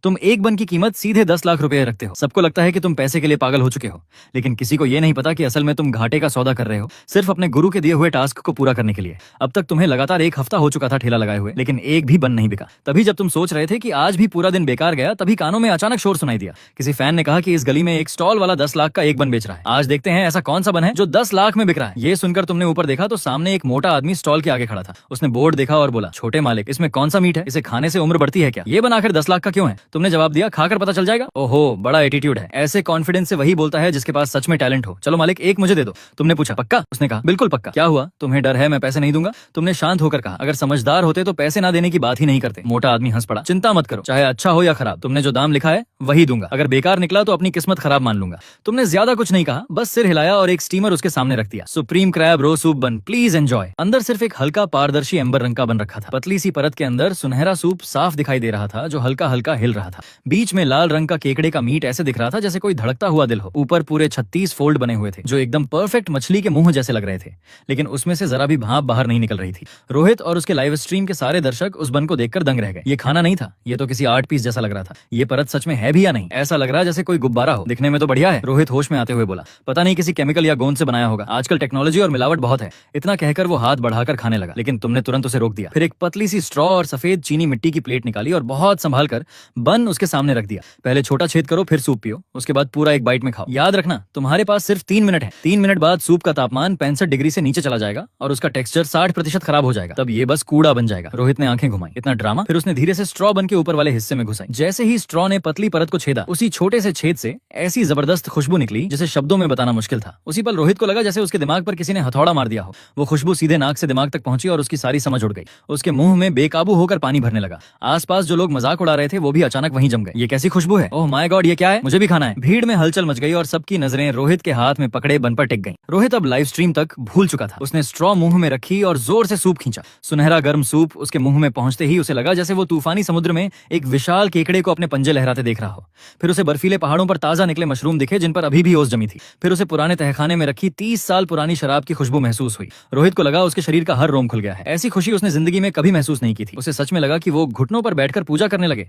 तुम एक बन की कीमत सीधे 10 लाख रुपए रखते हो। सबको लगता है कि तुम पैसे के लिए पागल हो चुके हो, लेकिन किसी को ये नहीं पता कि असल में तुम घाटे का सौदा कर रहे हो, सिर्फ अपने गुरु के दिए हुए टास्क को पूरा करने के लिए। अब तक तुम्हें लगातार एक हफ्ता हो चुका था ठेला लगाए हुए, लेकिन एक भी बन नहीं बिका। तभी जब तुम सोच रहे थे कि आज भी पूरा दिन बेकार गया, तभी कानों में अचानक शोर सुनाई दिया। किसी फैन ने कहा कि इस गली में एक स्टॉल वाला 10 लाख का एक बन बेच रहा है। आज देखते हैं ऐसा कौन सा बन है जो 10 लाख में बिक रहा है। ये सुनकर तुमने ऊपर देखा तो सामने एक मोटा आदमी स्टॉल के आगे खड़ा था। उसने बोर्ड देखा और बोला, छोटे मालिक, इसमें कौन सा मीट है? इसे खाने से उम्र बढ़ती है क्या? ये बन आखिर 10 लाख का क्यों है? तुमने जवाब दिया, खाकर पता चल जाएगा। ओहो, बड़ा एटीट्यूड है। ऐसे कॉन्फिडेंस से वही बोलता है जिसके पास सच में टैलेंट हो। चलो मालिक, एक मुझे दे दो। तुमने पूछा, पक्का? उसने कहा, बिल्कुल पक्का। क्या हुआ, तुम्हें डर है मैं पैसे नहीं दूंगा? तुमने शांत होकर कहा, अगर समझदार होते तो पैसे ना देने की बात ही नहीं करते। मोटा आदमी हंस पड़ा, चिंता मत करो, चाहे अच्छा हो या खराब, तुमने जो दाम लिखा है वही दूंगा। अगर बेकार निकला तो अपनी किस्मत खराब मान लूंगा। तुमने ज्यादा कुछ नहीं कहा, बस सिर हिलाया और एक स्टीमर उसके सामने रख दिया। सुप्रीम क्रैब रो सूप बन, प्लीज एंजॉय। अंदर सिर्फ एक हल्का पारदर्शी एम्बर रंग का बन रखा था। पतली सी परत के अंदर सुनहरा सूप साफ दिखाई दे रहा था, जो हल्का हल्का हिल रहा था। बीच में लाल रंग का केकड़े का मीट ऐसे दिख रहा था जैसे कोई धड़कता हुआ दिल हो। ऊपर पूरे 36 फोल्ड बने हुए थे, जो एकदम परफेक्ट मछली के मुंह जैसे लग रहे थे, लेकिन उसमें से जरा भी भाप बाहर नहीं निकल रही थी। रोहित और उसके लाइव स्ट्रीम के सारे दर्शक उस बन को देखकर दंग रह गए। ये खाना नहीं था, ये तो किसी आर्ट पीस जैसा लग रहा था। ये परत सच में है भी या नहीं? ऐसा लग रहा जैसे कोई गुब्बारा हो। दिखने में तो बढ़िया है, रोहित होश में आते हुए बोला। पता नहीं किसी केमिकल या गोंद से बनाया होगा। आजकल टेक्नोलॉजी और मिलावट बहुत है। इतना कहकर वो हाथ बढ़ाकर खाने लगा, लेकिन तुमने तुरंत उसे रोक दिया। फिर एक पतली सी स्ट्रॉ और सफेद चीनी मिट्टी की प्लेट निकाली और बहुत संभाल कर बन उसके सामने रख दिया। पहले छोटा छेद करो, फिर सूप पियो, उसके बाद पूरा एक बाइट में खाओ। याद रखना, तुम्हारे पास सिर्फ 3 मिनट है। 3 मिनट बाद सूप का तापमान 65 डिग्री से नीचे चला जाएगा और उसका टेक्सचर 60% खराब हो जाएगा। तब ये बस कूड़ा बन जाएगा। रोहित ने आंखें घुमाई, इतना ड्रामा? फिर उसने धीरे से स्ट्रॉ बन के ऊपर वाले हिस्से में घुसाई। जैसे ही स्ट्रॉ ने पतली परत को छेदा, उसी छोटे से छेद से ऐसी जबरदस्त खुशबू निकली जिसे शब्दों में बताना मुश्किल था। उसी पल रोहित को लगा जैसे उसके दिमाग पर किसी ने हथौड़ा मार दिया हो। वो खुशबू सीधे नाक से दिमाग तक पहुंची और उसकी सारी समझ उड़ गई। उसके मुंह में बेकाबू होकर पानी भरने लगा। आसपास जो लोग मजाक उड़ा रहे थे वो भी अचानक वहीं जम गए। ये कैसी खुशबू है? ओह माय गॉड, ये क्या है? मुझे भी खाना है। भीड़ में हलचल मच गई और सबकी नजरें रोहित के हाथ में पकड़े बन पर टिक गईं। रोहित अब लाइव स्ट्रीम तक भूल चुका था। उसने स्ट्रॉ मुंह में रखी और जोर से सूप खींचा। सुनहरा गर्म सूप उसके मुंह में पहुंचते ही उसे लगा जैसे वो तूफानी समुद्र में एक विशाल केकड़े को अपने पंजे लहराते देख रहा हो। फिर उसे बर्फीले पहाड़ों पर ताजा निकले मशरूम दिखे जिन पर अभी भी ओस जमी थी। फिर उसे पुराने तहखाने में रखी 30 साल पुरानी शराब की खुशबू महसूस हुई। रोहित को लगा उसके शरीर का हर रोम खुल गया है। ऐसी खुशी उसने जिंदगी में कभी महसूस नहीं की थी। उसे सच में लगा कि वो घुटनों पर बैठकर पूजा करने लगे।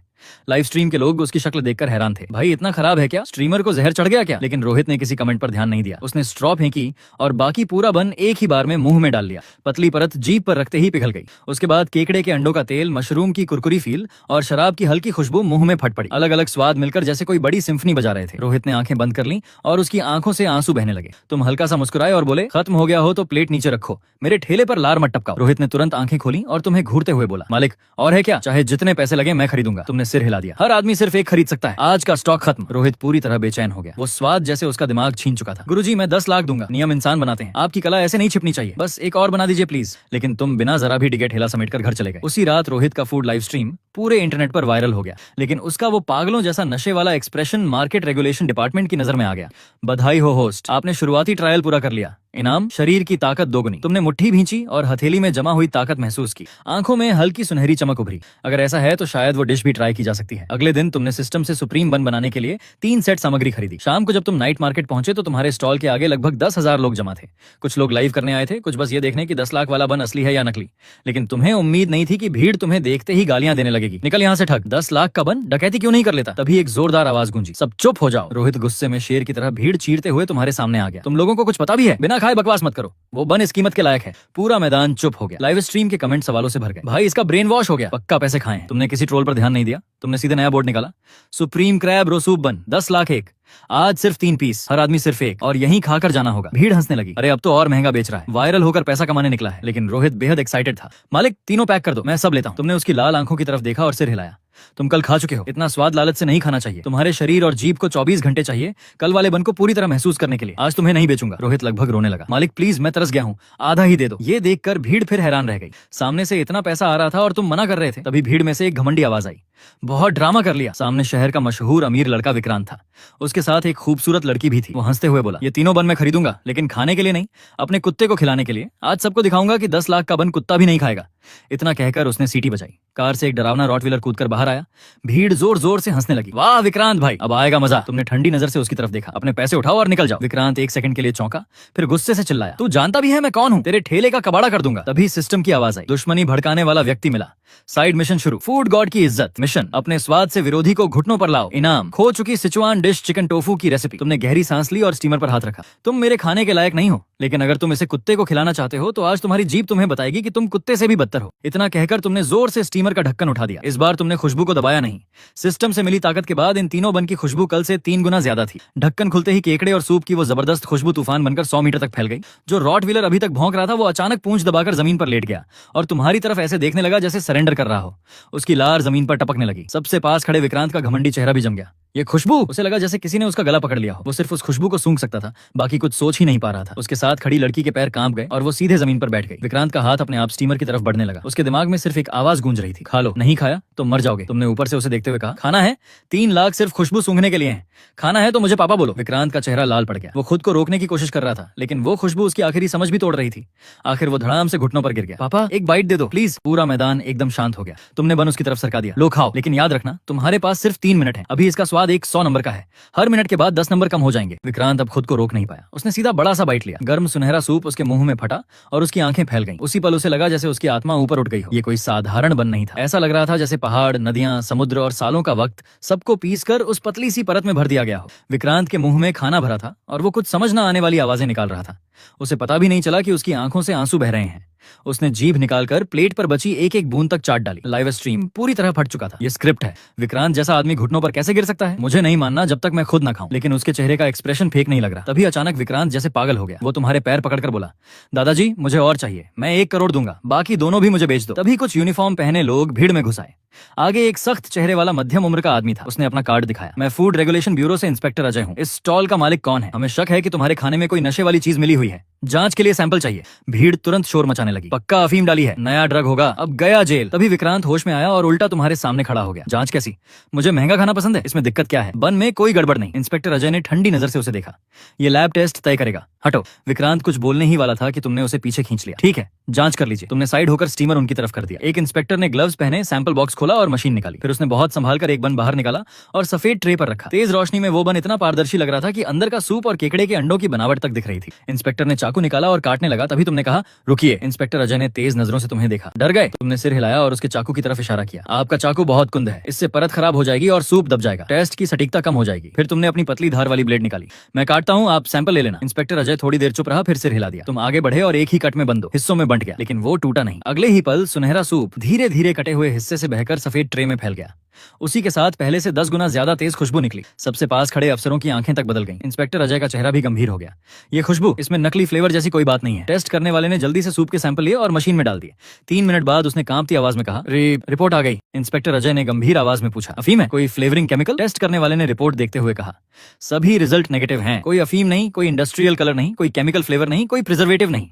लाइव स्ट्रीम के लोग उसकी शक्ल देखकर हैरान थे। भाई इतना खराब है क्या? स्ट्रीमर को जहर चढ़ गया क्या? लेकिन रोहित ने किसी कमेंट पर ध्यान नहीं दिया। उसने स्ट्रॉ फेंकी और बाकी पूरा बन एक ही बार में मुंह में डाल लिया। पतली परत जीभ पर रखते ही पिघल गई। उसके बाद केकड़े के अंडों का तेल, मशरूम की कुरकुरी फील और शराब की हल्की खुशबू मुंह में फट पड़ी। अलग अलग स्वाद मिलकर जैसे कोई बड़ी सिम्फनी बजा रहे थे। रोहित ने आंखें बंद कर ली और उसकी आंखों से आंसू बहने लगे। तुम हल्का सा मुस्कुराए और बोले, खत्म हो गया हो तो प्लेट नीचे रखो, मेरे ठेले पर लार मत टपकाओ। रोहित ने तुरंत आंखें खोली और तुम्हें घूरते हुए बोला, मालिक और है क्या? चाहे जितने पैसे लगे मैं खरीदूंगा। तुमने सिर हिला दिया। हर आदमी सिर्फ एक खरीद सकता है, आज का स्टॉक खत्म। रोहित पूरी तरह बेचैन हो गया। वो स्वाद जैसे उसका दिमाग छीन चुका था। गुरुजी मैं 10 लाख दूंगा। नियम इंसान बनाते हैं, आपकी कला ऐसे नहीं छिपनी चाहिए। बस एक और बना दीजिए प्लीज। लेकिन तुम बिना जरा भी डिगे ठेला समेट कर घर चले गए। उसी रात रोहित का फूड लाइव स्ट्रीम पूरे इंटरनेट पर वायरल हो गया, लेकिन उसका वो पागलों जैसा नशे वाला एक्सप्रेशन मार्केट रेगुलेशन डिपार्टमेंट की नजर में आ गया। बधाई हो होस्ट, आपने शुरुआती ट्रायल पूरा कर लिया। इनाम, शरीर की ताकत दोगुनी। तुमने मुट्ठी भींची और हथेली में जमा हुई ताकत महसूस की। आंखों में हल्की सुनहरी चमक उभरी। अगर ऐसा है तो शायद वो डिश भी ट्राई की जा सकती है। अगले दिन तुमने सिस्टम से सुप्रीम बन बनाने के लिए 3 सेट सामग्री खरीदी। शाम को जब तुम नाइट मार्केट पहुंचे तो तुम्हारे स्टॉल के आगे लगभग 10,000 लोग जमा थे। कुछ लोग लाइव करने आए थे, कुछ बस ये देखने कि 10 लाख वाला बन असली है या नकली। लेकिन तुम्हें उम्मीद नहीं थी कि भीड़ तुम्हें देखते ही गालियां देने लगेगी। निकल यहाँ से ठग, 10 लाख का बन डकैती क्यों नहीं कर लेता? तभी एक जोरदार आवाज गूंजी, सब चुप हो जाओ। रोहित गुस्से में शेर की तरह भीड़ चीरते हुए तुम्हारे सामने आ गया। तुम लोगों को कुछ पता भी है? बिना खाए बकवास मत करो, वो बन इस कीमत के लायक है। पूरा मैदान चुप हो गया। लाइव स्ट्रीम के कमेंट सवालों से भर गए। भाई इसका ब्रेन वॉश हो गया, पक्का पैसे खाए। तुमने किसी ट्रोल पर ध्यान नहीं दिया। तुमने सीधे नया बोर्ड निकाला, सुप्रीम क्रैब रो सूप बन 10 लाख एक, आज सिर्फ 3 पीस, हर आदमी सिर्फ एक, और यहीं खाकर जाना होगा। भीड़ हंसने लगी, अरे अब तो और महंगा बेच रहा है, वायरल होकर पैसा कमाने निकला है। लेकिन रोहित बेहद एक्साइटेड था। मालिक तीनों पैक कर दो, मैं सब लेता हूँ। तुमने उसकी लाल आंखों की तरफ देखा और सिर हिलाया। तुम कल खा चुके हो, इतना स्वाद लालच से नहीं खाना चाहिए। तुम्हारे शरीर और जीभ को 24 घंटे चाहिए कल वाले बन को पूरी तरह महसूस करने के लिए। आज तुम्हें नहीं बेचूंगा। रोहित लगभग रोने लगा। मालिक प्लीज, मैं तरस गया हूँ, आधा ही दे दो। ये देखकर भीड़ फिर हैरान रह गई। सामने से इतना पैसा आ रहा था और तुम मना कर रहे थे। तभी भीड़ में से एक घमंडी आवाज आई, बहुत ड्रामा कर लिया। सामने शहर का मशहूर अमीर लड़का विक्रांत था। उसके साथ एक खूबसूरत लड़की भी थी। वो हंसते हुए बोला, ये तीनों बन मैं खरीदूंगा, लेकिन खाने के लिए नहीं, अपने कुत्ते को खिलाने के लिए। आज सबको दिखाऊंगा कि 10 लाख का बन कुत्ता भी नहीं खाएगा। इतना कहकर उसने सीटी बजाई। कार से एक डरावना रॉटवीलर कूदकर बाहर आया। भीड़ जोर जोर से हंसने लगी। वाह विक्रांत भाई, अब आएगा मजा। तुमने ठंडी नजर से उसकी तरफ देखा। अपने पैसे उठाओ और निकल जाओ। विक्रांत एक सेकंड के लिए चौंका, फिर गुस्से से चिल्लाया, तू जानता भी है मैं कौन हूँ? तेरे ठेले का कबाड़ा कर दूंगा। तभी सिस्टम की आवाज आई, दुश्मनी भड़काने वाला व्यक्ति मिला। साइड मिशन शुरू। फूड गॉड की इज्जत। मिशन, अपने स्वाद से विरोधी को घुटनों पर लाओ। इनाम, खो चुकी सिचुआन डिश चिकन टोफू की रेसिपी। तुमने गहरी सांस ली और स्टीमर पर हाथ रखा। तुम मेरे खाने के लायक नहीं हो, लेकिन अगर तुम इसे कुत्ते को खिलाना चाहते हो तो आज तुम्हारी जीभ तुम्हें बताएगी कि तुम कुत्ते से भी बदतर हो। इतना कहकर तुमने जोर से स्टीमर का ढक्कन उठा दिया। इस बार तुमने खुशबू को दबाया नहीं। सिस्टम से मिली ताकत के बाद इन तीनों बन की खुशबू कल से 3 गुना ज्यादा थी। ढक्कन खुलते ही केकड़े और सूप की वो जबरदस्त खुशबू तूफान बनकर 100 मीटर तक फैल गई। जो रॉटवीलर अभी तक भौंक रहा था वो अचानक पूंछ दबाकर जमीन पर लेट गया और तुम्हारी तरफ ऐसे देखने लगा जैसे सरेंडर कर रहा हो। उसकी लार जमीन पर टपकने लगी। सबसे पास खड़े विक्रांत का घमंडी चेहरा भी जम गया। ये खुशबू, उसे लगा जैसे किसी ने उसका गला पकड़ लिया हो। वो सिर्फ उस खुशबू को सूंघ सकता था, बाकी कुछ सोच ही नहीं पा रहा था। उसके साथ खड़ी लड़की के पैर कांप गए और वो सीधे जमीन पर बैठ गई। विक्रांत का हाथ अपने आप स्टीमर की तरफ बढ़ने लगा। उसके दिमाग में सिर्फ एक आवाज गूंज रही थी, खा लो, नहीं खाया तो मर जाओगे। तुमने ऊपर से उसे देखते हुए कहा, खाना है? 3 लाख सिर्फ खुशबू सूंघने के लिए है। खाना है तो मुझे पापा बोलो। विक्रांत का चेहरा लाल पड़ गया। वो खुद को रोकने की कोशिश कर रहा था, लेकिन वो खुशबू उसकी आखिरी समझ भी तोड़ रही थी। आखिर वो धड़ाम से घुटनों पर गिर गया। पापा, एक बाइट दे दो प्लीज। पूरा मैदान एकदम शांत हो गया। तुमने बन उसकी तरफ सरका दिया। लो खाओ, लेकिन याद रखना तुम्हारे पास सिर्फ 3 मिनट है। अभी इसका स्वाद 100 नंबर का है। हर मिनट के बाद 10 नंबर कम हो जाएंगे। विक्रांत अब खुद को रोक नहीं पाया। उसने सीधा बड़ा सा बाइट लिया। गर्म सुनहरा सूप उसके मुंह में फटा और उसकी आंखें फैल गईं। उसी पल उसे लगा जैसे उसकी आत्मा ऊपर उठ गई हो। ये कोई साधारण बन नहीं था। ऐसा लग रहा था जैसे पहाड़, नदियां, समुद्र और सालों का वक्त सबको पीसकर उस पतली सी परत में भर दिया गया हो। विक्रांत के मुंह में खाना भरा था और वो कुछ समझ न आने वाली आवाजें निकाल रहा था। उसे पता भी नहीं चला कि उसकी आंखों से आंसू बह रहे हैं। उसने जीभ निकालकर प्लेट पर बची एक एक बूंद तक चाट डाली। लाइव स्ट्रीम पूरी तरह फट चुका था। ये स्क्रिप्ट है। विक्रांत जैसा आदमी घुटनों पर कैसे गिर सकता है? मुझे नहीं मानना जब तक मैं खुद ना खाऊं। लेकिन उसके चेहरे का एक्सप्रेशन फेक नहीं लग रहा। तभी अचानक विक्रांत जैसे पागल हो गया। वो तुम्हारे पैर पकड़कर बोला, दादाजी मुझे और चाहिए, मैं 1 करोड़ दूंगा, बाकी दोनों भी मुझे बेच दो। तभी कुछ यूनिफॉर्म पहने लोग भीड़ में घुस आए। आगे एक सख्त चेहरे वाला मध्यम उम्र का आदमी था। उसने अपना कार्ड दिखाया। मैं फूड रेगुलेशन ब्यूरो से इंस्पेक्टर अजय हूँ। इस स्टॉल का मालिक कौन है? हमें शक है कि तुम्हारे खाने में कोई नशे वाली चीज मिली हुई है। जांच के लिए सैंपल चाहिए। भीड़ तुरंत शोर मचाने लगी। पक्का अफीम डाली है, नया ड्रग होगा, अब गया जेल। तभी विक्रांत होश में आया और उल्टा तुम्हारे सामने खड़ा हो गया। जांच कैसी? मुझे महंगा खाना पसंद है, इसमें दिक्कत क्या है? बन में कोई गड़बड़ नहीं। इंस्पेक्टर अजय ने ठंडी नजर से उसे देखा। ये लैब टेस्ट तय करेगा, हटो। विक्रांत कुछ बोलने ही वाला था कि तुमने उसे पीछे खींच लिया। ठीक है, जांच कर लीजिए। तुमने साइड होकर स्टीमर उनकी तरफ कर दिया। एक इंस्पेक्टर ने ग्लव्स पहने सैंपल बॉक्स खोला और मशीन निकाली। फिर उसने बहुत संभाल कर एक बन बाहर निकाला और सफेद ट्रे पर रखा। तेज रोशनी में वो बन इतना पारदर्शी लग रहा था कि अंदर का सूप और केकड़े के अंडों की बनावट तक दिख रही थी। इंस्पेक्टर ने चाकू निकाला और काटने लगा। तभी तुमने कहा, रुकिए। इंस्पेक्टर अजय ने तेज नजरों से तुम्हें देखा। डर गए? तुमने सिर हिलाया और उसके चाकू की तरफ इशारा किया। आपका चाकू बहुत कुंद है, इससे परत खराब हो जाएगी और सूप दब जाएगा, टेस्ट की सटीकता कम हो जाएगी। फिर तुमने अपनी पतली धार वाली ब्लेड निकाली। मैं काटता हूँ, आप सैंपल ले लेना। इंस्पेक्टर अजय थोड़ी देर चुप रहा, फिर सिर हिला दिया। तुम आगे बढ़े और एक ही कट में बंद दो हिस्सों में बंट गया, लेकिन वो टूटा नहीं। अगले ही पल सुनहरा सूप धीरे धीरे कटे हुए हिस्से से बहकर सफेद ट्रे में फैल गया। उसी के साथ पहले से 10 गुना ज्यादा तेज खुशबू निकली। सबसे पास खड़े अफसरों की आंखें तक बदल गईं। इंस्पेक्टर अजय का चेहरा भी गंभीर हो गया। ये खुशबू, इसमें नकली फ्लेवर जैसी कोई बात नहीं है। टेस्ट करने वाले ने जल्दी से सूप के सैंपल लिए और मशीन में डाल दिए। 3 मिनट बाद उसने कांपती आवाज में कहा, रिपोर्ट आ गई। इंस्पेक्टर अजय ने गंभीर आवाज में पूछा, अफीम है? कोई फ्लेवरिंग केमिकल? टेस्ट करने वाले ने रिपोर्ट देखते हुए कहा, सभी रिजल्ट नेगेटिव हैं। कोई अफीम नहीं, कोई इंडस्ट्रियल कलर नहीं, कोई केमिकल फ्लेवर नहीं, कोई प्रिजर्वेटिव नहीं।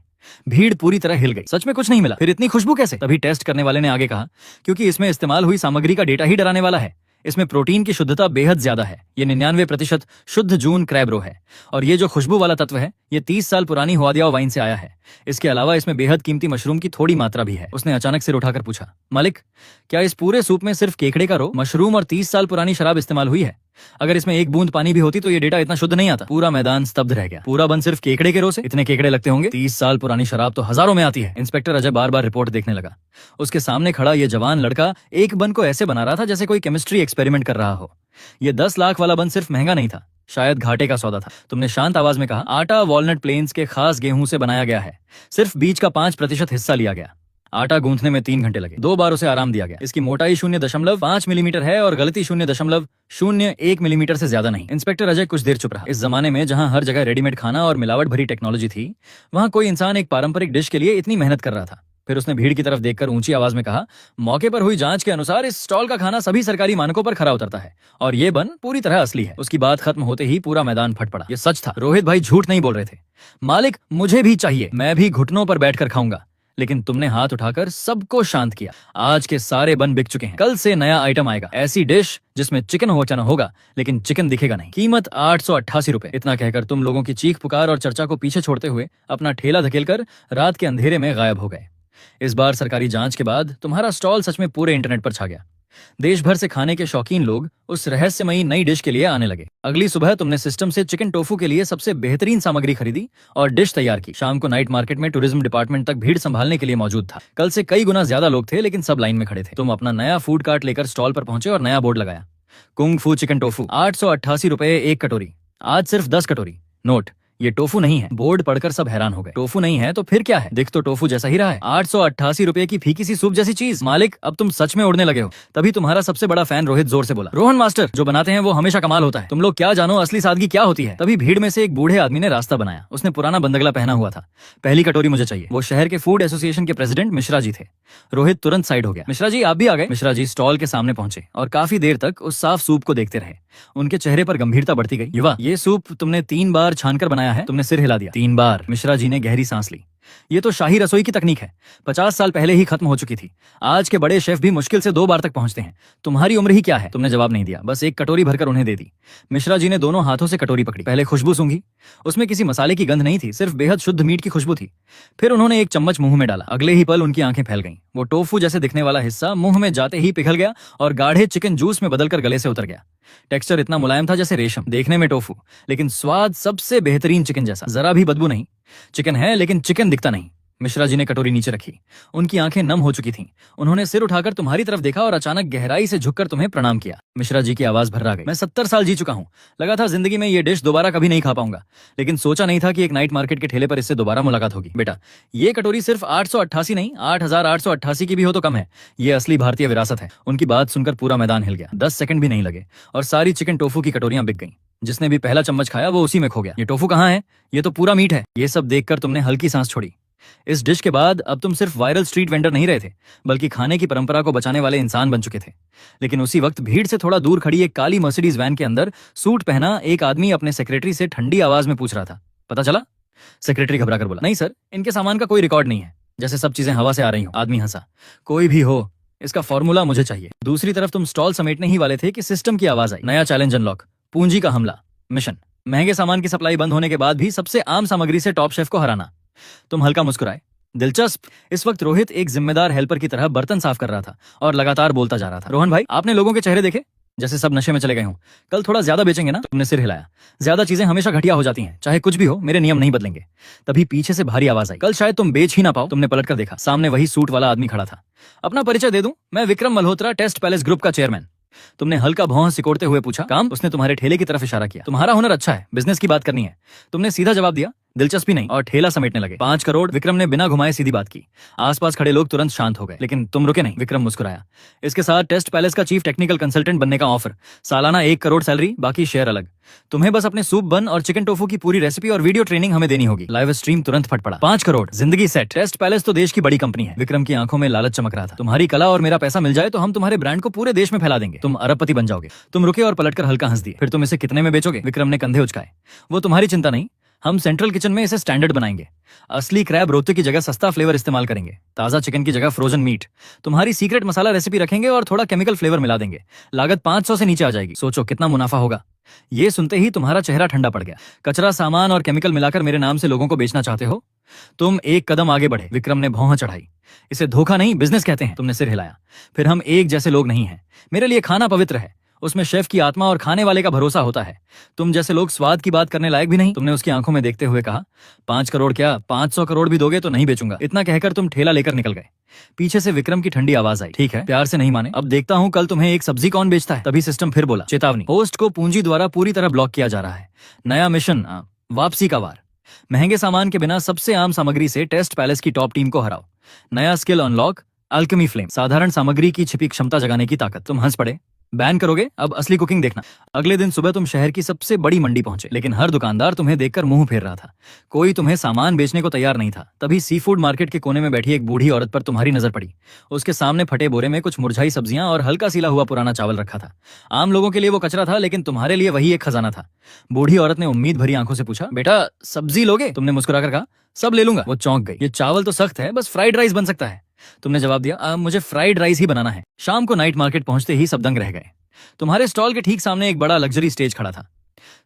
भीड़ पूरी तरह हिल गई। सच में कुछ नहीं मिला? फिर इतनी खुशबू कैसे? तभी टेस्ट करने वाले ने आगे कहा, क्योंकि इसमें इस्तेमाल हुई सामग्री का डेटा ही डराने वाला है। इसमें प्रोटीन की शुद्धता बेहद ज्यादा है। ये 99% शुद्ध जून क्रैब रो है। और ये जो खुशबू वाला तत्व है, ये 30 साल पुरानी हुआदिया वाइन से आया है। इसके अलावा इसमें बेहद कीमती मशरूम की थोड़ी मात्रा भी है। उसने अचानक सिर उठाकर पूछा, मालिक, क्या इस पूरे सूप में सिर्फ केकड़े का रो, मशरूम और 30 साल पुरानी शराब इस्तेमाल हुई है? अगर इसमें एक बूंद पानी भी होती तो ये डेटा इतना शुद्ध नहीं आता। पूरा मैदान स्तब्ध रह गया। पूरा बन सिर्फ केकड़े के रो से? इतने केकड़े लगते होंगे? 30 साल पुरानी शराब तो हजारों में आती है। इंस्पेक्टर अजय बार बार रिपोर्ट देखने लगा। उसके सामने खड़ा ये जवान लड़का एक बन को ऐसे बना रहा था जैसे कोई केमिस्ट्री एक्सपेरिमेंट कर रहा हो। ये 10 लाख वाला बन सिर्फ महंगा नहीं था, शायद घाटे का सौदा था। तुमने शांत आवाज में कहा, आटा वॉलनट प्लेन्स के खास गेहूं से बनाया गया है। सिर्फ बीज का 5% हिस्सा लिया गया। आटा गूंथने में 3 घंटे लगे। 2 बार उसे आराम दिया गया। इसकी मोटाई 0.5 मिलीमीटर है और गलती 0.01 मिलीमीटर से ज्यादा नहीं। इंस्पेक्टर अजय कुछ देर चुप रहा। इस जमाने में जहां हर जगह रेडीमेड खाना और मिलावट भरी टेक्नोलॉजी थी, वहां कोई इंसान एक पारंपरिक डिश के लिए इतनी मेहनत कर रहा था। फिर उसने भीड़ की तरफ देखकर ऊंची आवाज में कहा, मौके पर हुई जांच के अनुसार इस स्टॉल का खाना सभी सरकारी मानकों पर खरा उतरता है और ये बन पूरी तरह असली है। उसकी बात खत्म होते ही पूरा मैदान फट पड़ा। ये सच था। रोहित भाई झूठ नहीं बोल रहे थे। मालिक, मुझे भी चाहिए, मैं भी घुटनों पर बैठकर खाऊंगा। लेकिन तुमने हाथ उठाकर सबको शांत किया। आज के सारे बन बिक चुके हैं। कल से नया आइटम आएगा, ऐसी डिश जिसमें चिकन होचना होगा लेकिन चिकन दिखेगा नहीं। कीमत 888 रुपए। इतना कहकर तुम लोगों की चीख पुकार और चर्चा को पीछे छोड़ते हुए अपना ठेला धकेलकर रात के अंधेरे में गायब हो गए। इस बार सरकारी जांच के बाद तुम्हारा स्टॉल सच में पूरे इंटरनेट पर छा गया। देश भर से खाने के शौकीन लोग उस रहस्यमयी नई डिश के लिए आने लगे। अगली सुबह तुमने सिस्टम से चिकन टोफू के लिए सबसे बेहतरीन सामग्री खरीदी और डिश तैयार की। शाम को नाइट मार्केट में टूरिज्म डिपार्टमेंट तक भीड़ संभालने के लिए मौजूद था। कल से कई गुना ज्यादा लोग थे, लेकिन सब लाइन में खड़े थे। तुम अपना नया फूड कार्ट लेकर स्टॉल पर पहुंचे और नया बोर्ड लगाया, कुंग फू चिकन टोफू, 888 रुपए एक कटोरी, आज सिर्फ 10 कटोरी। नोट, ये टोफू नहीं है। बोर्ड पढ़कर सब हैरान हो गए। टोफू नहीं है तो फिर क्या है? दिख तो टोफू जैसा ही रहा है। 888 रुपए की फीकी सी सूप जैसी चीज। मालिक, अब तुम सच में उड़ने लगे हो। तभी तुम्हारा सबसे बड़ा फैन रोहित जोर से बोला, रोहन मास्टर, जो बनाते हैं वो हमेशा कमाल होता है। तुम लोग क्या जानो असली सादगी क्या होती है। तभी भीड़ में से एक बूढ़े आदमी ने रास्ता बनाया। उसने पुराना बंदगला पहना हुआ था। पहली कटोरी मुझे चाहिए। वो शहर के फूड एसोसिएशन के प्रेसिडेंट मिश्रा जी थे। रोहित तुरंत साइड हो गया। मिश्रा जी, आप भी आ गए। मिश्रा जी स्टॉल के सामने पहुंचे और काफी देर तक उस साफ सूप को देखते रहे। उनके चेहरे पर गंभीरता बढ़ती गई। युवा, ये सूप तुमने 3 बार छानकर बनाया है? तुमने सिर हिला दिया। 3 बार? मिश्रा जी ने गहरी सांस ली। ये तो शाही रसोई की तकनीक है, 50 साल पहले ही खत्म हो चुकी थी। आज के बड़े शेफ भी मुश्किल से 2 बार तक पहुंचते हैं। तुम्हारी उम्र ही क्या है? तुमने जवाब नहीं दिया, बस एक कटोरी भरकर उन्हें दे दी। मिश्रा जी ने दोनों हाथों से कटोरी पकड़ी। पहले खुशबू सूंघी। उसमें किसी मसाले की गंध नहीं थी, सिर्फ बेहद शुद्ध मीट की खुशबू थी। फिर उन्होंने एक चम्मच मुंह में डाला। अगले ही पल उनकी आंखें फैल गईं। वो टोफू जैसे दिखने वाला हिस्सा मुंह में जाते ही पिघल गया और गाढ़े चिकन जूस में बदलकर गले से उतर गया। टेक्सचर इतना मुलायम था जैसे रेशम। देखने में टोफू, लेकिन स्वाद सबसे बेहतरीन चिकन जैसा। जरा भी बदबू नहीं। चिकन है लेकिन चिकन दिखता नहीं। मिश्रा जी ने कटोरी नीचे रखी। उनकी आंखें नम हो चुकी थीं। उन्होंने सिर उठाकर तुम्हारी तरफ देखा और अचानक गहराई से झुककर तुम्हें प्रणाम किया। मिश्रा जी की आवाज भर्रा गई। मैं 70 साल जी चुका हूँ। लगा था जिंदगी में ये डिश दोबारा कभी नहीं खा पाऊंगा, लेकिन सोचा नहीं था कि एक नाइट मार्केट के ठेले पर इससे दोबारा मुलाकात होगी। बेटा, ये कटोरी सिर्फ 888 नहीं, 8888 की भी हो तो कम है। ये असली भारतीय विरासत है। उनकी बात सुनकर पूरा मैदान हिल गया। 10 सेकंड भी नहीं लगे और सारी चिकन टोफू की कटोरियां बिक गईं। जिसने भी पहला चम्मच खाया वो उसी में खो गया। ये टोफू कहाँ है? ये तो पूरा मीट है। ये सब देखकर तुमने हल्की सांस छोड़ी। इस डिश के बाद अब तुम सिर्फ वायरल स्ट्रीट वेंडर नहीं रहे थे, बल्कि खाने की परंपरा को बचाने वाले इंसान बन चुके थे। लेकिन उसी वक्त भीड़ से थोड़ा दूर खड़ी एक काली मर्सिडीज वैन के अंदर सूट पहना एक आदमी अपने सेक्रेटरी से ठंडी आवाज में पूछ रहा था, पता चला? सेक्रेटरी घबरा कर बोला, नहीं सर, इनके सामान का कोई रिकॉर्ड नहीं है। जैसे सब चीजें हवा से आ रही हो। आदमी हंसा, कोई भी हो, इसका फॉर्मूला मुझे चाहिए। दूसरी तरफ तुम स्टॉल समेटने ही वाले थे कि सिस्टम की आवाज आई। नया चैलेंज अनलॉक, पूंजी का हमला, मिशन। महंगे सामान की सप्लाई बंद होने के बाद भी सबसे आम सामग्री से टॉप शेफ को हराना। तुम हल्का मुस्कुराए। दिलचस्प। इस वक्त रोहित एक जिम्मेदार हेल्पर की तरह बर्तन साफ कर रहा था और लगातार बोलता जा रहा था। रोहन भाई, आपने लोगों के चेहरे देखे? जैसे सब नशे में चले गए हों। कल थोड़ा ज्यादा बेचेंगे ना? तुमने सिर हिलाया। ज्यादा चीजें हमेशा घटिया हो जाती हैं, चाहे कुछ भी हो, मेरे नियम नहीं बदलेंगे। तभी पीछे से भारी आवाज आई, कल शायद तुम बेच ही ना पाओ। तुमने पलट कर देखा, सामने वही सूट वाला आदमी खड़ा था। अपना परिचय दे दूं, मैं Vikram Malhotra, Taste Palace group का चेयरमैन। तुमने हल्का भौं सिकोड़ते हुए पूछा, काम? उसने तुम्हारे ठेले की तरफ इशारा किया। तुम्हारा हुनर अच्छा है, बिजनेस की बात करनी है। तुमने सीधा जवाब दिया, दिलचस्पी नहीं, और ठेला समेटने लगे। 5 करोड़। विक्रम ने बिना घुमाए सीधी बात की। आसपास खड़े लोग तुरंत शांत हो गए, लेकिन तुम रुके नहीं। विक्रम मुस्कुराया। इसके साथ टेस्ट पैलेस का चीफ टेक्निकल कंसल्टेंट बनने का ऑफर, सालाना 1 करोड़ सैलरी, बाकी शेयर अलग। तुम्हें बस अपने सूप बन और चिकन टोफू की पूरी रेसिपी और वीडियो ट्रेनिंग हमें देनी होगी। लाइव स्ट्रीम तुरंत फट पड़ा। 5 करोड़, जिंदगी सेट। टेस्ट पैलेस तो देश की बड़ी कंपनी है। विक्रम की आंखों में लालच चमक रहा था। तुम्हारी कला और मेरा पैसा मिल जाए तो हम तुम्हारे ब्रांड को पूरे देश में फैला देंगे। तुम अरबपति बन जाओगे। तुम रुके और पलटकर हल्का हंस दिए। फिर तुम इसे कितने में बेचोगे? विक्रम ने कंधे उचकाए। वो तुम्हारी चिंता नहीं, हम सेंट्रल किचन में इसे स्टैंडर्ड बनाएंगे। असली क्रैब रोटी की जगह सस्ता फ्लेवर इस्तेमाल करेंगे, ताजा चिकन की जगह फ्रोजन मीट। तुम्हारी सीक्रेट मसाला रेसिपी रखेंगे और थोड़ा केमिकल फ्लेवर मिला देंगे। लागत 500 से नीचे आ जाएगी। सोचो कितना मुनाफा होगा। ये सुनते ही तुम्हारा चेहरा ठंडा पड़ गया। कचरा सामान और केमिकल मिलाकर मेरे नाम से लोगों को बेचना चाहते हो? तुम एक कदम आगे बढ़े। विक्रम ने भौं चढ़ाई। इसे धोखा नहीं, बिजनेस कहते हैं। तुमने सिर हिलाया। फिर हम एक जैसे लोग नहीं हैं। मेरे लिए खाना पवित्र है, उसमें शेफ की आत्मा और खाने वाले का भरोसा होता है। तुम जैसे लोग स्वाद की बात करने लायक भी नहीं। तुमने उसकी आंखों में देखते हुए कहा, 5 करोड़ क्या, 500 करोड़ भी दोगे तो नहीं बेचूंगा। इतना कहकर तुम ठेला लेकर निकल गए। पीछे से विक्रम की ठंडी आवाज आई, ठीक है, प्यार से नहीं माने, अब देखता हूं कल तुम्हें एक सब्जी कौन बेचता है। तभी सिस्टम फिर बोला, चेतावनी, होस्ट को पूंजी द्वारा पूरी तरह ब्लॉक किया जा रहा है। नया मिशन, वापसी का वार। महंगे सामान के बिना सबसे आम सामग्री से टेस्ट पैलेस की टॉप टीम को हराओ। नया स्किल अनलॉक, अल्केमी फ्लेम, साधारण सामग्री की छिपी क्षमता जगाने की ताकत। तुम हंस पड़े। बैन करोगे? अब असली कुकिंग देखना। अगले दिन सुबह तुम शहर की सबसे बड़ी मंडी पहुंचे, लेकिन हर दुकानदार तुम्हें देखकर मुंह फेर रहा था। कोई तुम्हें सामान बेचने को तैयार नहीं था। तभी सी फूड मार्केट के कोने में बैठी एक बूढ़ी औरत पर तुम्हारी नजर पड़ी। उसके सामने फटे बोरे में कुछ मुरझाई सब्जियां और हल्का सीला हुआ पुराना चावल रखा था। आम लोगों के लिए वो कचरा था, लेकिन तुम्हारे लिए वही एक खजाना था। बूढ़ी औरत ने उम्मीद भरी आंखों से पूछा, बेटा सब्जी लोगे? तुमने मुस्कुराकर कहा, सब ले लूंगा। वो चौंक गई। ये चावल तो सख्त है, बस फ्राइड राइस बन सकता है। तुमने जवाब दिया, मुझे फ्राइड राइस ही बनाना है। शाम को नाइट मार्केट पहुंचते ही सब दंग रह गए। तुम्हारे स्टॉल के ठीक सामने एक बड़ा लग्जरी स्टेज खड़ा था।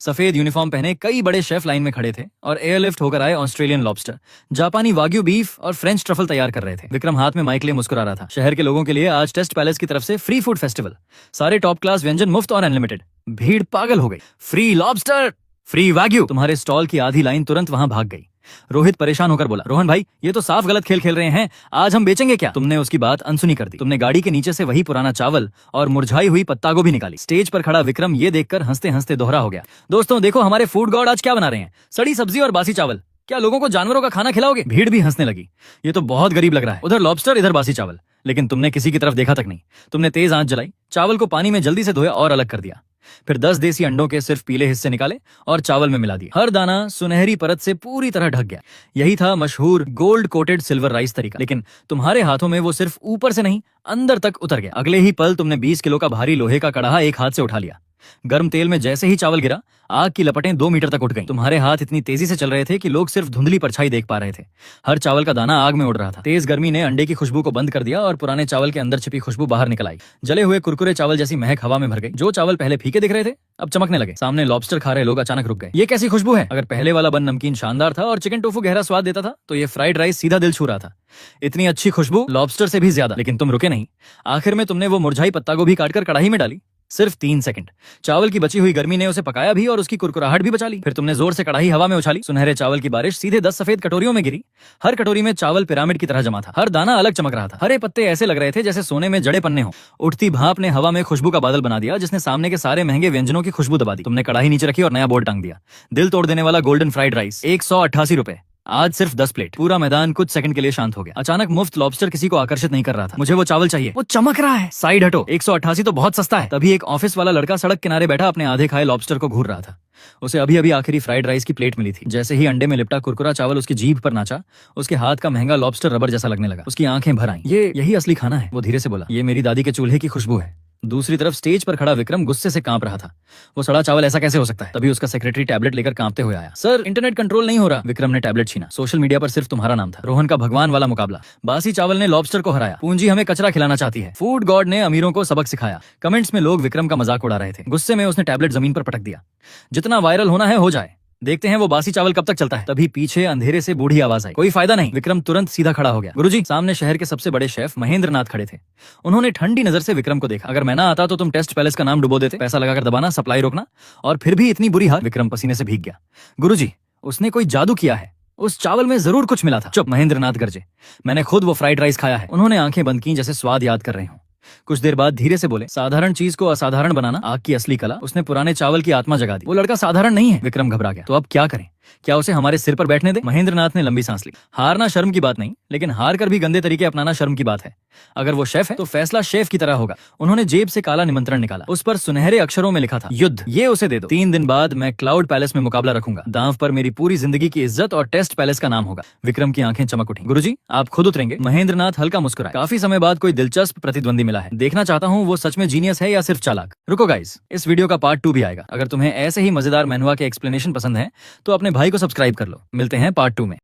सफेद यूनिफॉर्म पहने कई बड़े शेफ लाइन में खड़े थे और एयरलिफ्ट होकर आए ऑस्ट्रेलियन लॉबस्टर, जापानी वाग्यू बीफ और फ्रेंच ट्रफल तैयार कर रहे थे। विक्रम हाथ में माइक लिए मुस्कुरा रहा था। शहर के लोगों के लिए आज टेस्ट पैलेस की तरफ से फ्री फूड फेस्टिवल, सारे टॉप क्लास व्यंजन मुफ्त और अनलिमिटेड। भीड़ पागल हो गई। Free lobster, free wagyu. तुम्हारे स्टॉल की आधी लाइन तुरंत वहां भाग गई। रोहित परेशान होकर बोला, रोहन भाई ये तो साफ गलत खेल खेल रहे हैं, आज हम बेचेंगे क्या? तुमने उसकी बात अनसुनी कर दी। तुमने गाड़ी के नीचे से वही पुराना चावल और मुरझाई हुई पत्ता गोभी निकाली। स्टेज पर खड़ा विक्रम ये देखकर हंसते हंसते दोहरा हो गया, दोस्तों देखो हमारे फूड गॉड आज क्या बना रहे हैं, सड़ी सब्जी और बासी चावल। क्या लोगों को जानवरों का खाना खिलाओगे? भीड़ भी हंसने लगी। ये तो बहुत गरीब लग रहा है, उधर लॉबस्टर इधर बासी चावल। लेकिन तुमने किसी की तरफ देखा तक नहीं। तुमने तेज आंच जलाई, चावल को पानी में जल्दी से धोया और अलग कर दिया। फिर 10 देसी अंडों के सिर्फ पीले हिस्से निकाले और चावल में मिला दिए। हर दाना सुनहरी परत से पूरी तरह ढक गया। यही था मशहूर गोल्ड कोटेड सिल्वर राइस तरीका। लेकिन तुम्हारे हाथों में वो सिर्फ ऊपर से नहीं अंदर तक उतर गया। अगले ही पल तुमने 20 किलो का भारी लोहे का कड़ाहा एक हाथ से उठा लिया। गर्म तेल में जैसे ही चावल गिरा, आग की लपटें 2 मीटर तक उठ गईं। तुम्हारे हाथ इतनी तेजी से चल रहे थे कि लोग सिर्फ धुंधली परछाई देख पा रहे थे। हर चावल का दाना आग में उड़ रहा था। तेज गर्मी ने अंडे की खुशबू को बंद कर दिया और पुराने चावल के अंदर छिपी खुशबू बाहर निकल आई। जले हुए कुरकुरे चावल जैसी महक हवा में भर गई। जो चावल पहले फीके दिख रहे थे अब चमकने लगे। सामने लॉबस्टर खा रहे लोग अचानक रुक गए। ये कैसी खुशबू है? अगर पहले वाला बन नमकीन शानदार था और चिकन टोफू गहरा स्वाद देता था, तो ये फ्राइड राइस सीधा दिल छू रहा था। इतनी अच्छी खुशबू, लॉबस्टर से भी ज्यादा। लेकिन तुम रुके नहीं। आखिर में तुमने वो मुरझाई पत्ता गोभी काटकर कढ़ाई में डाली। सिर्फ 3 सेकंड। चावल की बची हुई गर्मी ने उसे पकाया भी और उसकी कुरकुराहट भी बचा ली। फिर तुमने जोर से कढ़ाई हवा में उछाली। सुनहरे चावल की बारिश सीधे 10 सफेद कटोरियों में गिरी। हर कटोरी में चावल पिरामिड की तरह जमा था। हर दाना अलग चमक रहा था। हरे पत्ते ऐसे लग रहे थे जैसे सोने में जड़े पन्ने हो। उठती भाप ने हवा में खुशबू का बादल बना दिया, जिसने सामने के सारे महंगे व्यंजनों की खुशबू दबा दी। तुमने कढ़ाई नीचे रखी और नया बोर्ड टांग दिया, दिल तोड़ देने वाला गोल्डन फ्राइड राइस, 188 रुपए। आज सिर्फ 10 प्लेट। पूरा मैदान कुछ सेकंड के लिए शांत हो गया। अचानक मुफ्त लॉबस्टर किसी को आकर्षित नहीं कर रहा था। मुझे वो चावल चाहिए, वो चमक रहा है। साइड हटो, 188 तो बहुत सस्ता है। तभी एक ऑफिस वाला लड़का सड़क किनारे बैठा अपने आधे खाए लॉबस्टर को घूर रहा था। उसे अभी अभी आखिरी फ्राइड राइस की प्लेट मिली थी। जैसे ही अंडे में लिपटा कुरकुरा चावल उसकी जीभ पर नाचा, उसके हाथ का महंगा लॉबस्टर रबर जैसा लगने लगा। उसकी आंखें भर आईं। यही असली खाना है, वो धीरे से बोला। ये मेरी दादी के चूल्हे की खुशबू है। दूसरी तरफ स्टेज पर खड़ा विक्रम गुस्से से कांप रहा था। वो सड़ा चावल ऐसा कैसे हो सकता है? तभी उसका सेक्रेटरी टैबलेट लेकर कांपते हुए आया। सर, इंटरनेट कंट्रोल नहीं हो रहा। विक्रम ने टैबलेट छीना। सोशल मीडिया पर सिर्फ तुम्हारा नाम था। रोहन का भगवान वाला मुकाबला। बासी चावल ने लॉबस्टर को हराया। पूंजी हमें कचरा खिलाना चाहती है। फूड गॉड ने अमीरों को सबक सिखाया। कमेंट्स में लोग विक्रम का मजाक उड़ा रहे थे। गुस्से में उसने टैबलेट जमीन पर पटक दिया। जितना वायरल होना है हो जाए, देखते हैं वो बासी चावल कब तक चलता है। तभी पीछे अंधेरे से बूढ़ी आवाज आई, कोई फायदा नहीं। विक्रम तुरंत सीधा खड़ा हो गया। गुरुजी, सामने शहर के सबसे बड़े शेफ महेंद्र नाथ खड़े थे। उन्होंने ठंडी नजर से विक्रम को देखा। अगर मैं ना आता तो तुम टेस्ट पैलेस का नाम डुबो देते। पैसा लगाकर दबाना, सप्लाई रोकना, और फिर भी इतनी बुरी हाल। विक्रम पसीने से भीग गया। गुरुजी, उसने कोई जादू किया है। उस चावल में जरूर कुछ मिला था। चुप, महेंद्र नाथ गरजे। मैंने खुद वो फ्राइड राइस खाया है। उन्होंने आंखें बंद की जैसे स्वाद याद कर रहे हो। कुछ देर बाद धीरे से बोले, साधारण चीज को असाधारण बनाना आग की असली कला। उसने पुराने चावल की आत्मा जगा दी। वो लड़का साधारण नहीं है। विक्रम घबरा गया। तो अब क्या करें? क्या उसे हमारे सिर पर बैठने दे? महेंद्र नाथ ने लंबी सांस ली। हारना शर्म की बात नहीं, लेकिन हार कर भी गंदे तरीके अपनाना शर्म की बात है। अगर वो शेफ है तो फैसला शेफ की तरह होगा। उन्होंने जेब से काला निमंत्रण निकाला। उस पर सुनहरे अक्षरों में लिखा था, युद्ध। ये उसे दे दो। 3 दिन बाद मैं क्लाउड पैलेस में मुकाबला रखूंगा। दांव पर मेरी पूरी जिंदगी की इज्जत और टेस्ट पैलेस का नाम होगा। विक्रम की आंखें चमक उठी। गुरुजी, आप खुद उतरेंगे? महेंद्र नाथ हल्का मुस्कुराए। काफी समय बाद कोई दिलचस्प प्रतिद्वंदी मिला है। देखना चाहता हूँ वो सच में जीनियस है या सिर्फ चालाक। रुको गाइस, इस वीडियो का पार्ट 2 भी आएगा। अगर तुम्हें ऐसे ही मजेदार मैनुआ के एक्सप्लेनेशन पसंद है तो अपने भाई को सब्सक्राइब कर लो। मिलते हैं पार्ट 2 में।